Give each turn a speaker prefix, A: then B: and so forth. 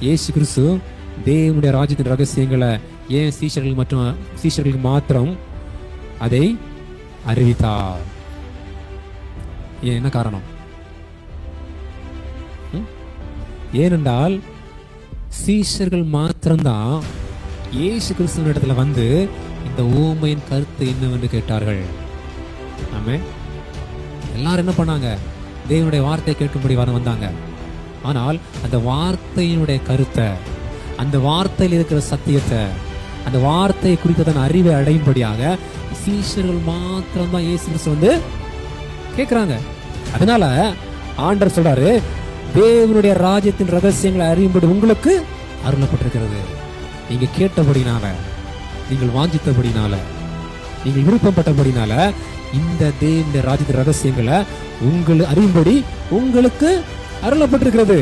A: இயேசு கிறிஸ்து தேவனுடைய ராஜ்யத்தின் ரகசியங்களை ஏன் சீஷர்களுக்கு மாத்திரம் அதை அறிவித்தார்? என்ன காரணம்? ஏனென்றால் சீஷர்கள் மாத்திரம்தான் இயேசு கிறிஸ்துவின் இடத்துல வந்து இந்த ஊமையின் கருத்து என்னவென்று கேட்டார்கள். ஆமே, எல்லாரும் என்ன பண்ணாங்க? தேவனுடைய வார்த்தையை கேட்கும்படி வந்தாங்க. ஆனால் அந்த வார்த்தையினுடைய கருத்தை, அந்த வார்த்தையில் இருக்கிற சத்தியத்தை, அந்த வார்த்தையை குறித்ததன் அறிவை அடையும்படியாக சீஷர்கள் மாத்திரம்தான் இயேசு கிறிஸ்து வந்து கேட்கிறாங்க. அதனால ஆண்டவர் சொல்றாரு, தேவனுடைய ராஜ்யத்தின் ரகசியங்களை அறியும்படி உங்களுக்கு அருளப்பட்டிருக்கிறது. நீங்க கேட்டபடினால, நீங்கள் வாஞ்சித்தபடினால, நீங்கள் விருப்பப்பட்டபடினால இந்த தேவனுடைய ராஜ்யத்தின் ரகசியங்களை அறியும்படி உங்களுக்கு அருளப்பட்டிருக்கிறது.